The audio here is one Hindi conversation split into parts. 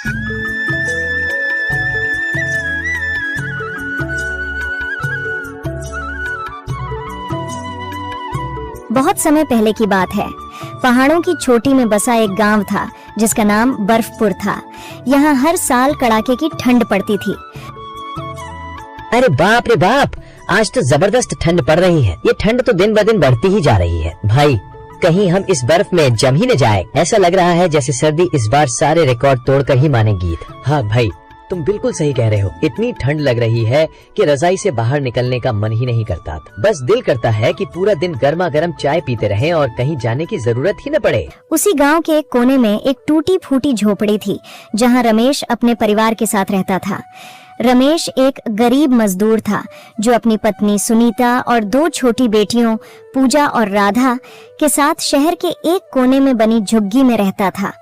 बहुत समय पहले की बात है। पहाड़ों की चोटी में बसा एक गांव था जिसका नाम बर्फपुर था। यहाँ हर साल कड़ाके की ठंड पड़ती थी। अरे बाप रे बाप, आज तो जबरदस्त ठंड पड़ रही है। ये ठंड तो दिन ब दिन बढ़ती ही जा रही है। भाई कहीं हम इस बर्फ में जम ही न जाए। ऐसा लग रहा है जैसे सर्दी इस बार सारे रिकॉर्ड तोड़कर ही मानेगी। हाँ भाई, तुम बिल्कुल सही कह रहे हो। इतनी ठंड लग रही है कि रजाई से बाहर निकलने का मन ही नहीं करता। बस दिल करता है कि पूरा दिन गर्मा गर्म चाय पीते रहें और कहीं जाने की जरूरत ही न पड़े। उसी गांव के एक कोने में एक टूटी फूटी झोपड़ी थी जहां रमेश अपने परिवार के साथ रहता था। रमेश एक गरीब मजदूर था जो अपनी पत्नी सुनीता और 2 छोटी बेटियों पूजा और राधा के साथ शहर के एक कोने में बनी झुग्गी में रहता था।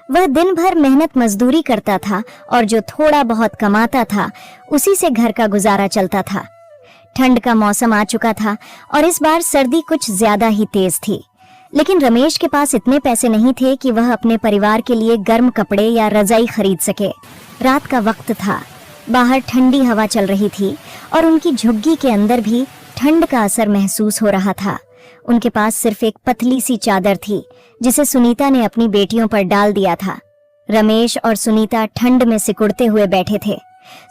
वह दिन भर मेहनत मजदूरी करता था और जो थोड़ा बहुत कमाता था उसी से घर का गुजारा चलता था। ठंड का मौसम आ चुका था और इस बार सर्दी कुछ ज्यादा ही तेज थी, लेकिन रमेश के पास इतने पैसे नहीं थे कि वह अपने परिवार के लिए गर्म कपड़े या रजाई खरीद सके। रात का वक्त था, बाहर ठंडी हवा चल रही थी और उनकी झुग्गी के अंदर भी ठंड का असर महसूस हो रहा था। उनके पास सिर्फ एक पतली सी चादर थी जिसे सुनीता ने अपनी बेटियों पर डाल दिया था। रमेश और सुनीता ठंड में सिकुड़ते हुए बैठे थे।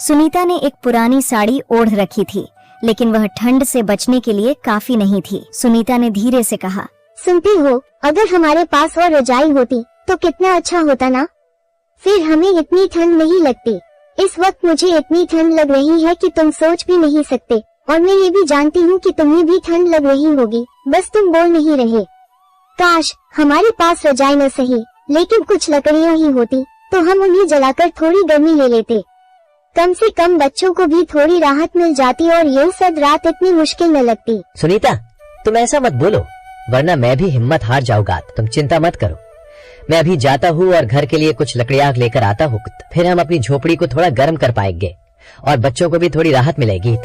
सुनीता ने एक पुरानी साड़ी ओढ़ रखी थी, लेकिन वह ठंड से बचने के लिए काफी नहीं थी। सुनीता ने धीरे से कहा, सुनती हो, अगर हमारे पास और रजाई होती तो कितना अच्छा होता ना, फिर हमें इतनी ठंड नहीं लगती। इस वक्त मुझे इतनी ठंड लग रही है कि तुम सोच भी नहीं सकते, और मैं ये भी जानती हूँ कि तुम्हें भी ठंड लग रही होगी, बस तुम बोल नहीं रहे। काश हमारे पास रजाई न सही लेकिन कुछ लकड़ियाँ ही होती तो हम उन्हें जलाकर थोड़ी गर्मी ले लेते। कम से कम बच्चों को भी थोड़ी राहत मिल जाती और ये सब रात इतनी मुश्किल न लगती। सुनीता, तुम ऐसा मत बोलो, वरना मैं भी हिम्मत हार जाऊंगा। तुम चिंता मत करो, मैं अभी जाता हूँ और घर के लिए कुछ लकड़ियाँ लेकर आता हूँ। फिर हम अपनी झोपड़ी को थोड़ा गर्म कर पाएंगे और बच्चों को भी थोड़ी राहत मिलेगी।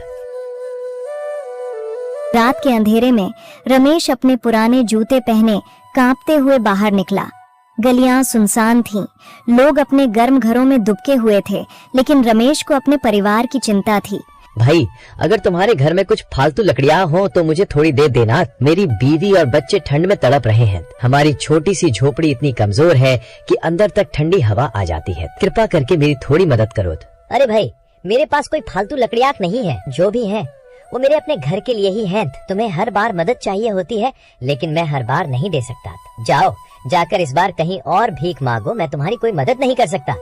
रात के अंधेरे में रमेश अपने पुराने जूते पहने कांपते हुए बाहर निकला। गलियां सुनसान थीं, लोग अपने गर्म घरों में दुबके हुए थे, लेकिन रमेश को अपने परिवार की चिंता थी। भाई, अगर तुम्हारे घर में कुछ फालतू लकड़ियाँ हो तो मुझे थोड़ी दे देना। मेरी बीवी और बच्चे ठंड में तड़प रहे हैं। हमारी छोटी सी झोपड़ी इतनी कमजोर है कि अंदर तक ठंडी हवा आ जाती है। कृपा करके मेरी थोड़ी मदद करो। अरे भाई, मेरे पास कोई फालतू लकड़ियाँ नहीं है। जो भी है वो मेरे अपने घर के लिए ही हैं। तुम्हें हर बार मदद चाहिए होती है, लेकिन मैं हर बार नहीं दे सकता। जाओ, जाकर इस बार कहीं और भीख मांगो, मैं तुम्हारी कोई मदद नहीं कर सकता।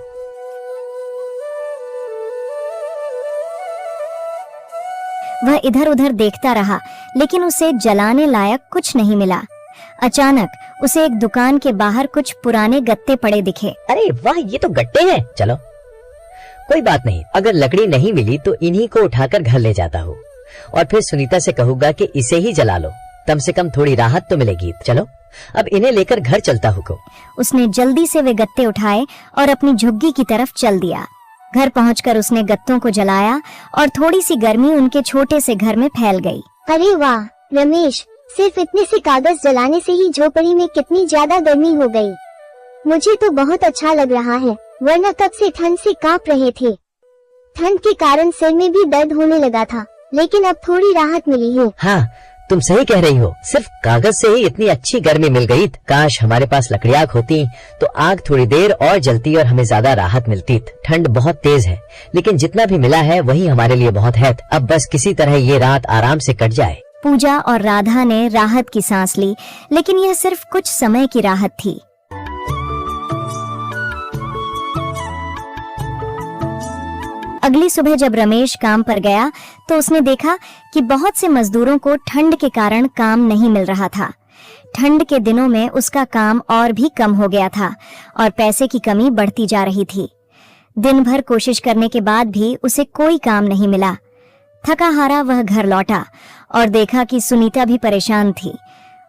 वह इधर उधर देखता रहा, लेकिन उसे जलाने लायक कुछ नहीं मिला। अचानक उसे एक दुकान के बाहर कुछ पुराने गत्ते पड़े दिखे। अरे वाह, ये तो गट्टे हैं। चलो, कोई बात नहीं, अगर लकड़ी नहीं मिली तो इन्हीं को उठाकर घर ले जाता हूँ और फिर सुनीता से कहूँगा कि इसे ही जला लो, कम से कम थोड़ी राहत तो मिलेगी। चलो, अब इन्हें लेकर घर चलता हूँ। उसने जल्दी से वे गत्ते उठाए और अपनी झुग्गी की तरफ चल दिया। घर पहुंचकर उसने गत्तों को जलाया और थोड़ी सी गर्मी उनके छोटे से घर में फैल गई। अरे वाह रमेश, सिर्फ इतने से कागज जलाने से ही झोपड़ी में कितनी ज्यादा गर्मी हो गई। मुझे तो बहुत अच्छा लग रहा है, वरना कब से ठंड से कांप रहे थे। ठंड के कारण सिर में भी दर्द होने लगा था, लेकिन अब थोड़ी राहत मिली है। हाँ, तुम सही कह रही हो, सिर्फ कागज से ही इतनी अच्छी गर्मी मिल गई। काश हमारे पास लकड़ियाँ होती तो आग थोड़ी देर और जलती और हमें ज्यादा राहत मिलती। ठंड बहुत तेज है, लेकिन जितना भी मिला है वही हमारे लिए बहुत है। अब बस किसी तरह ये रात आराम से कट जाए। पूजा और राधा ने राहत की सांस ली, लेकिन यह सिर्फ कुछ समय की राहत थी। अगली सुबह जब रमेश काम पर गया तो उसने देखा कि बहुत से मजदूरों को ठंड के कारण काम नहीं मिल रहा था। ठंड के दिनों में उसका काम और भी कम हो गया था और पैसे की कमी बढ़ती जा रही थी। दिन भर कोशिश करने के बाद भी उसे कोई काम नहीं मिला। थका हारा वह घर लौटा और देखा कि सुनीता भी परेशान थी।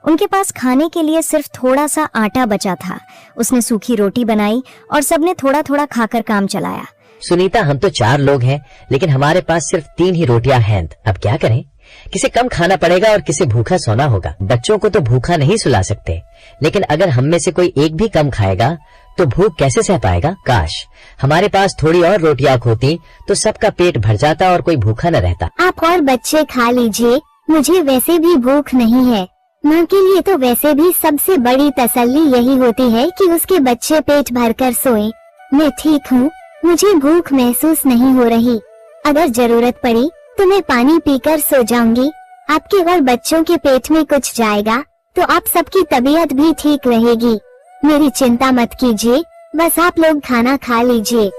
उनके पास खाने के लिए सिर्फ थोड़ा सा आटा बचा था। उसने सूखी रोटी बनाई और सबने थोड़ा थोड़ा खाकर काम चलाया। सुनीता, हम तो 4 लोग हैं, लेकिन हमारे पास सिर्फ 3 ही रोटियां हैं। अब क्या करें? किसे कम खाना पड़ेगा और किसे भूखा सोना होगा। बच्चों को तो भूखा नहीं सुला सकते, लेकिन अगर हम में से कोई एक भी कम खाएगा तो भूख कैसे सह पाएगा? काश हमारे पास थोड़ी और रोटियां होती तो सबका पेट भर जाता और कोई भूखा न रहता। आप और बच्चे खा लीजिए, मुझे वैसे भी भूख नहीं है। माँ के लिए तो वैसे भी सबसे बड़ी तसल्ली यही होती है कि उसके बच्चे पेट भरकर सोए। मैं ठीक हूँ, मुझे भूख महसूस नहीं हो रही। अगर जरूरत पड़ी तो मैं पानी पीकर सो जाऊंगी। आपके और बच्चों के पेट में कुछ जाएगा तो आप सबकी तबीयत भी ठीक रहेगी। मेरी चिंता मत कीजिए, बस आप लोग खाना खा लीजिए।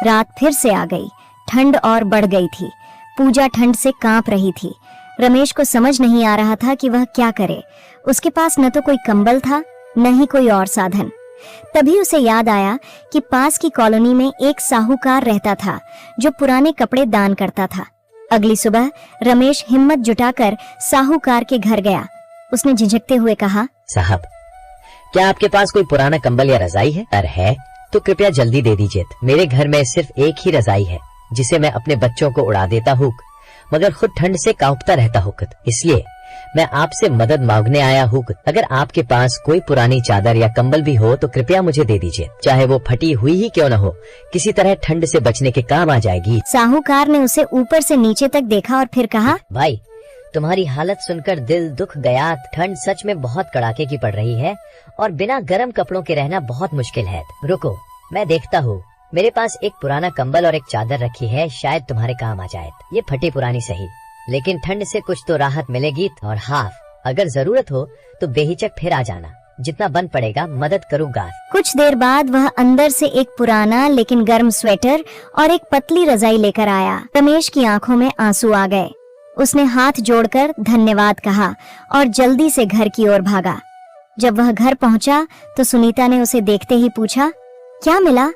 रात फिर से आ गई। ठंड और बढ़ गई थी। पूजा ठंड से कांप रही थी। रमेश को समझ नहीं आ रहा था कि वह क्या करे। उसके पास न तो कोई कंबल था, न ही कोई और साधन। तभी उसे याद आया कि पास की कॉलोनी में एक साहूकार रहता था जो पुराने कपड़े दान करता था। अगली सुबह रमेश हिम्मत जुटाकर साहूकार के घर गया। उसने झिझकते हुए कहा, साहब, क्या आपके पास कोई पुराना कंबल या रजाई है? अगर है तो कृपया जल्दी दे दीजिए। मेरे घर में सिर्फ एक ही रजाई है जिसे मैं अपने बच्चों को उड़ा देता हूँ, मगर खुद ठंड से कांपता रहता हूँ, इसलिए मैं आपसे मदद मांगने आया हूँ। अगर आपके पास कोई पुरानी चादर या कंबल भी हो तो कृपया मुझे दे दीजिए। चाहे वो फटी हुई ही क्यों न हो, किसी तरह ठंड से बचने के काम आ जाएगी। साहूकार ने उसे ऊपर से नीचे तक देखा और फिर कहा, भाई, तुम्हारी हालत सुनकर दिल दुख गया। ठंड सच में बहुत कड़ाके की पड़ रही है और बिना गर्म कपड़ों के रहना बहुत मुश्किल है। रुको, मैं देखता हूँ। मेरे पास एक पुराना कंबल और एक चादर रखी है, शायद तुम्हारे काम आ जाए। ये फटी पुरानी सही, लेकिन ठंड से कुछ तो राहत मिलेगी। और हाँ, अगर जरूरत हो तो बेहिचक फिर आ जाना, जितना बन पड़ेगा मदद करूँगा। कुछ देर बाद वह अंदर से एक पुराना लेकिन गर्म स्वेटर और एक पतली रजाई लेकर आया। रमेश की आंखों में आंसू आ गए। उसने हाथ जोड़कर धन्यवाद कहा और जल्दी से घर की ओर भागा। जब वह घर पहुंचा तो सुनीता ने उसे देखते ही पूछा, क्या मिला?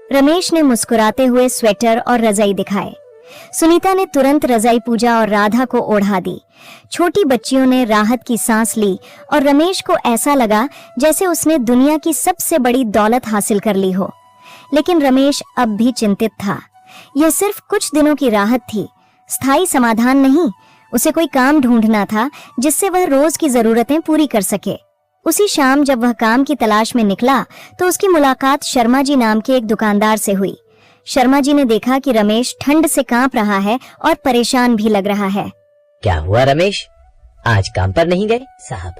रमेश ने मुस्कुराते हुए स्वेटर और रजाई दिखाए। सुनीता ने तुरंत रजाई पूजा और राधा को ओढ़ा दी। छोटी बच्चियों ने राहत की सांस ली और रमेश को ऐसा लगा जैसे उसने दुनिया की सबसे बड़ी दौलत हासिल कर ली हो। लेकिन रमेश अब भी चिंतित था। यह सिर्फ कुछ दिनों की राहत थी, स्थायी समाधान नहीं। उसे कोई काम ढूंढना था जिससे वह रोज की जरूरतें पूरी कर सके। उसी शाम जब वह काम की तलाश में निकला तो उसकी मुलाकात शर्मा जी नाम के एक दुकानदार से हुई। शर्मा जी ने देखा कि रमेश ठंड से कांप रहा है और परेशान भी लग रहा है। क्या हुआ रमेश, आज काम पर नहीं गए? साहब,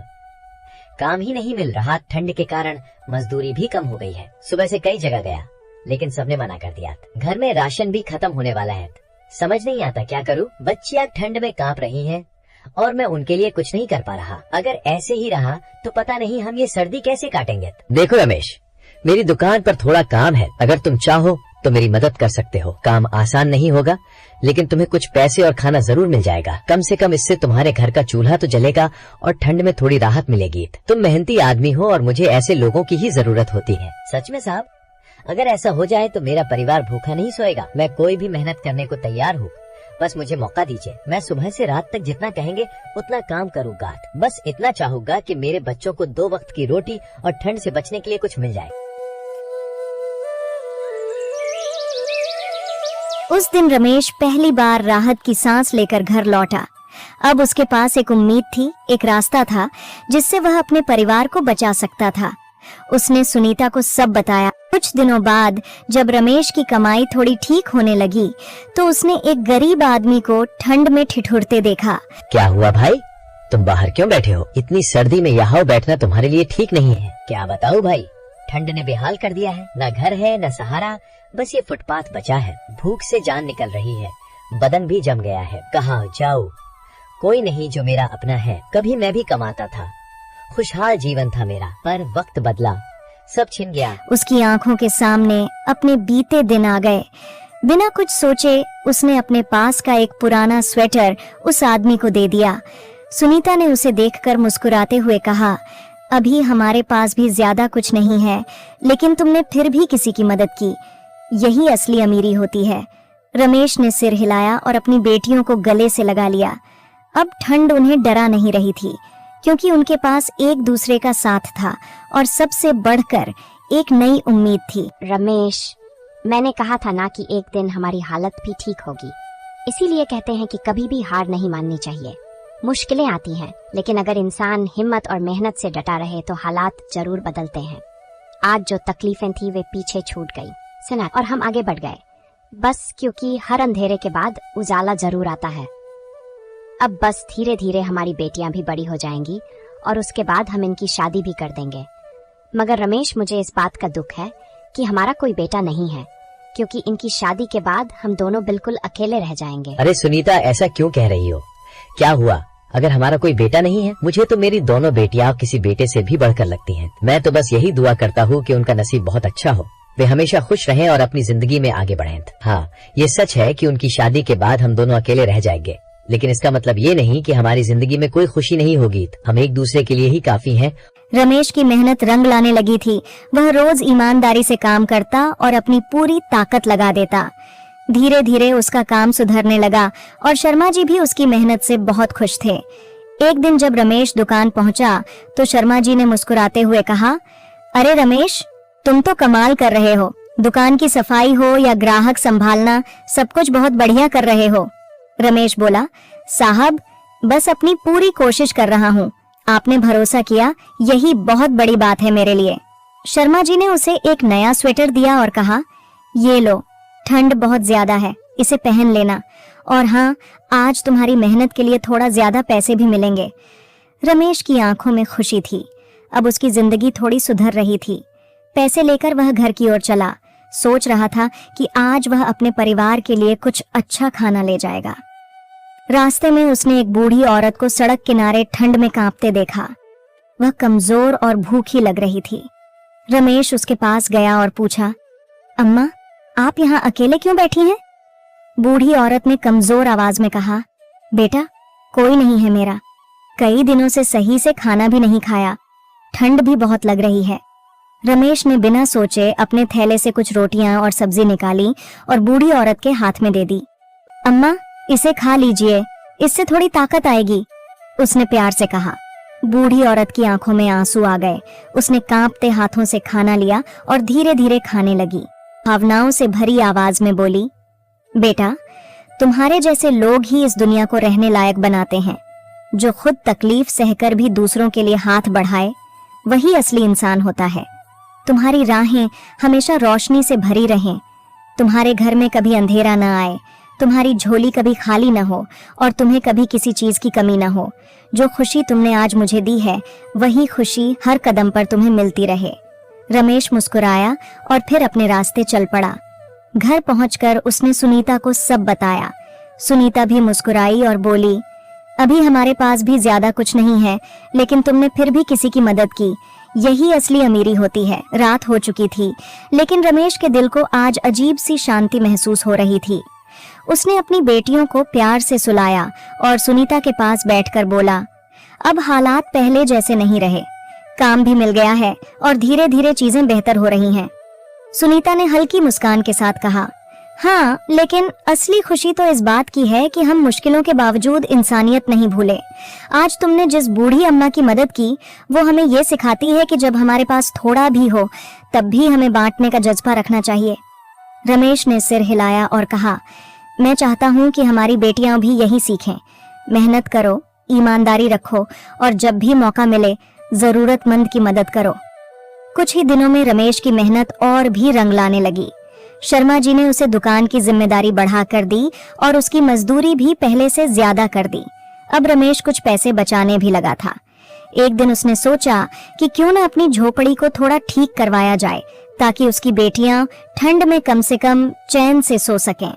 काम ही नहीं मिल रहा। ठंड के कारण मजदूरी भी कम हो गई है। सुबह से कई जगह गया, लेकिन सबने मना कर दिया। घर में राशन भी खत्म होने वाला है। समझ नहीं आता क्या करूं। बच्चियां ठंड में कांप रही हैं और मैं उनके लिए कुछ नहीं कर पा रहा। अगर ऐसे ही रहा तो पता नहीं हम ये सर्दी कैसे काटेंगे। देखो रमेश, मेरी दुकान पर थोड़ा काम है। अगर तुम चाहो तो मेरी मदद कर सकते हो। काम आसान नहीं होगा, लेकिन तुम्हें कुछ पैसे और खाना जरूर मिल जाएगा। कम से कम इससे तुम्हारे घर का चूल्हा तो जलेगा और ठंड में थोड़ी राहत मिलेगी। तुम मेहनती आदमी हो और मुझे ऐसे लोगों की ही जरूरत होती है। सच में साहब, अगर ऐसा हो जाए तो मेरा परिवार भूखा नहीं सोएगा। मैं कोई भी मेहनत करने को तैयार हूँ, बस मुझे मौका दीजिए। मैं सुबह से रात तक जितना कहेंगे उतना काम करूँगा। बस इतना चाहूँगा कि मेरे बच्चों को 2 वक्त की रोटी और ठंड से बचने के लिए कुछ मिल जाए। उस दिन रमेश पहली बार राहत की सांस लेकर घर लौटा। अब उसके पास एक उम्मीद थी, एक रास्ता था जिससे वह अपने परिवार को बचा सकता था। उसने सुनीता को सब बताया। कुछ दिनों बाद जब रमेश की कमाई थोड़ी ठीक होने लगी तो उसने एक गरीब आदमी को ठंड में ठिठुरते देखा। क्या हुआ भाई, तुम बाहर क्यों बैठे हो? इतनी सर्दी में यहाँ बैठना तुम्हारे लिए ठीक नहीं है। क्या बताऊं भाई, ठंड ने बेहाल कर दिया है। न घर है न सहारा, बस ये फुटपाथ बचा है। भूख से जान निकल रही है, बदन भी जम गया है। कहाँ जाऊं? कोई नहीं जो मेरा अपना है। कभी मैं भी कमाता था, खुशहाल जीवन था मेरा, पर वक्त बदला, सब छिन गया। उसकी आंखों के सामने अपने बीते दिन आ गए। बिना कुछ सोचे उसने अपने पास का एक पुराना स्वेटर उस आदमी को दे दिया। सुनीता ने उसे देखकर मुस्कुराते हुए कहा, अभी हमारे पास भी ज्यादा कुछ नहीं है, लेकिन तुमने फिर भी किसी की मदद की, यही असली अमीरी होती है। रमेश ने सिर हिलाया और अपनी बेटियों को गले से लगा लिया। अब ठंड उन्हें डरा नहीं रही थी, क्योंकि उनके पास एक दूसरे का साथ था और सबसे बढ़कर एक नई उम्मीद थी। रमेश, मैंने कहा था ना कि एक दिन हमारी हालत भी ठीक होगी। इसीलिए कहते हैं कि कभी भी हार नहीं माननी चाहिए। मुश्किलें आती हैं, लेकिन अगर इंसान हिम्मत और मेहनत से डटा रहे तो हालात जरूर बदलते हैं। आज जो तकलीफें थी वे पीछे छूट गई सुना और हम आगे बढ़ गए, बस क्योंकि हर अंधेरे के बाद उजाला जरूर आता है। अब बस धीरे धीरे हमारी बेटियां भी बड़ी हो जाएंगी और उसके बाद हम इनकी शादी भी कर देंगे। मगर रमेश, मुझे इस बात का दुख है कि हमारा कोई बेटा नहीं है, क्योंकि इनकी शादी के बाद हम दोनों बिल्कुल अकेले रह जाएंगे। अरे सुनीता, ऐसा क्यों कह रही हो? क्या हुआ अगर हमारा कोई बेटा नहीं है? मुझे तो मेरी दोनों बेटियां किसी बेटे से भी बढ़कर लगती हैं। मैं तो बस यही दुआ करता हूँ कि उनका नसीब बहुत अच्छा हो, वे हमेशा खुश रहें और अपनी जिंदगी में आगे बढ़ें। हाँ, ये सच है कि उनकी शादी के बाद हम दोनों अकेले रह जाएंगे, लेकिन इसका मतलब ये नहीं कि हमारी जिंदगी में कोई खुशी नहीं होगी। हम एक दूसरे के लिए ही काफी हैं। रमेश की मेहनत रंग लाने लगी थी। वह रोज ईमानदारी से काम करता और अपनी पूरी ताकत लगा देता। धीरे धीरे उसका काम सुधरने लगा और शर्मा जी भी उसकी मेहनत से बहुत खुश थे। एक दिन जब रमेश दुकान पहुंचा तो शर्मा जी ने मुस्कुराते हुए कहा, अरे रमेश, तुम तो कमाल कर रहे हो। दुकान की सफाई हो या ग्राहक संभालना, सब कुछ बहुत बढ़िया कर रहे हो। रमेश बोला, साहब, बस अपनी पूरी कोशिश कर रहा हूँ। आपने भरोसा किया, यही बहुत बड़ी बात है मेरे लिए। शर्मा जी ने उसे एक नया स्वेटर दिया और कहा, ये लो, ठंड बहुत ज्यादा है, इसे पहन लेना। और हाँ, आज तुम्हारी मेहनत के लिए थोड़ा ज्यादा पैसे भी मिलेंगे। रमेश की आंखों में खुशी थी। अब उसकी जिंदगी थोड़ी सुधर रही थी। पैसे लेकर वह घर की ओर चला। सोच रहा था कि आज वह अपने परिवार के लिए कुछ अच्छा खाना ले जाएगा। रास्ते में उसने एक बूढ़ी औरत को सड़क किनारे ठंड में कांपते देखा। वह कमजोर और भूखी लग रही थी। रमेश उसके पास गया और पूछा, अम्मा, आप यहाँ अकेले क्यों बैठी हैं? बूढ़ी औरत ने कमजोर आवाज में कहा, बेटा, कोई नहीं है मेरा। कई दिनों से सही से खाना भी नहीं खाया, ठंड भी बहुत लग रही है। रमेश ने बिना सोचे अपने थैले से कुछ रोटियां और सब्जी निकाली और बूढ़ी औरत के हाथ में दे दी। अम्मा, इसे खा लीजिए, इससे थोड़ी ताकत आएगी, उसने प्यार से कहा। बूढ़ी औरत की आंखों में आंसू आ गए। उसने कांपते हाथों से खाना लिया और धीरे धीरे खाने लगी। भावनाओं से भरी आवाज में बोली, बेटा, तुम्हारे जैसे लोग ही इस दुनिया को रहने लायक बनाते हैं। जो खुद तकलीफ सहकर भी दूसरों के लिए हाथ बढ़ाए, वही असली इंसान होता है। तुम्हारी राहें हमेशा रोशनी से भरी रहें। तुम्हारे घर में कभी अंधेरा न आए, तुम्हारी झोली कभी खाली न हो और तुम्हें कभी किसी चीज की कमी न हो। जो खुशी तुमने आज मुझे दी है, वही खुशी हर कदम पर तुम्हें मिलती रहे। रमेश मुस्कुराया और फिर अपने रास्ते चल पड़ा। घर पहुंचकर उसने सुनीता को सब बताया। सुनीता भी मुस्कुराई और बोली, अभी हमारे पास भी ज्यादा कुछ नहीं है, लेकिन तुमने फिर भी किसी की मदद की, यही असली अमीरी होती है। रात हो चुकी थी, लेकिन रमेश के दिल को आज अजीब सी शांति महसूस हो रही थी। उसने अपनी बेटियों को प्यार से सुलाया और सुनीता के पास बैठकर बोला, अब हालात पहले जैसे नहीं रहे, काम भी मिल गया है और धीरे धीरे चीजें बेहतर हो रही हैं। सुनीता ने हल्की मुस्कान के साथ कहा, हाँ, लेकिन असली खुशी तो इस बात की है कि हम मुश्किलों के बावजूद इंसानियत नहीं भूले। आज तुमने जिस बूढ़ी अम्मा की मदद की, वो हमें ये सिखाती है कि जब हमारे पास थोड़ा भी हो, तब भी हमें बांटने का जज्बा रखना चाहिए। रमेश ने सिर हिलाया और कहा, मैं चाहता हूँ कि हमारी बेटियां भी यही सीखें। मेहनत करो, ईमानदारी रखो और जब भी मौका मिले जरूरतमंद की मदद करो। कुछ ही दिनों में रमेश की मेहनत और भी रंग लाने लगी। शर्मा जी ने उसे दुकान की जिम्मेदारी बढ़ा कर दी और उसकी मजदूरी भी पहले से ज्यादा कर दी। अब रमेश कुछ पैसे बचाने भी लगा था। एक दिन उसने सोचा कि क्यों न अपनी झोपड़ी को थोड़ा ठीक करवाया जाए, ताकि उसकी बेटियां ठंड में कम से कम चैन से सो सकें।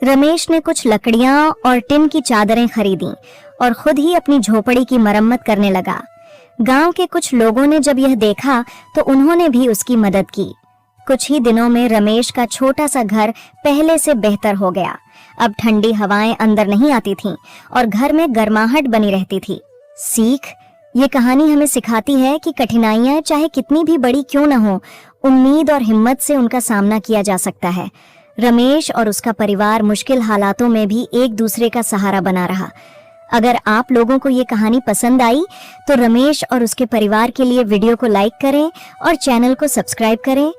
रमेश ने कुछ लकड़ियां और टिन की चादरें खरीदी और खुद ही अपनी झोपड़ी की मरम्मत करने लगा। गांव के कुछ लोगों ने जब यह देखा तो उन्होंने भी उसकी मदद की। कुछ ही दिनों में रमेश का छोटा सा घर पहले से बेहतर हो गया। अब ठंडी हवाएं अंदर नहीं आती थीं और घर में गर्माहट बनी रहती थी। सीख, ये कहानी हमें सिखाती है कि कठिनाइयां चाहे कितनी भी बड़ी क्यों न हो, उम्मीद और हिम्मत से उनका सामना किया जा सकता है। रमेश और उसका परिवार मुश्किल हालातों में भी एक दूसरे का सहारा बना रहा। अगर आप लोगों को ये कहानी पसंद आई तो रमेश और उसके परिवार के लिए वीडियो को लाइक करें और चैनल को सब्सक्राइब करें।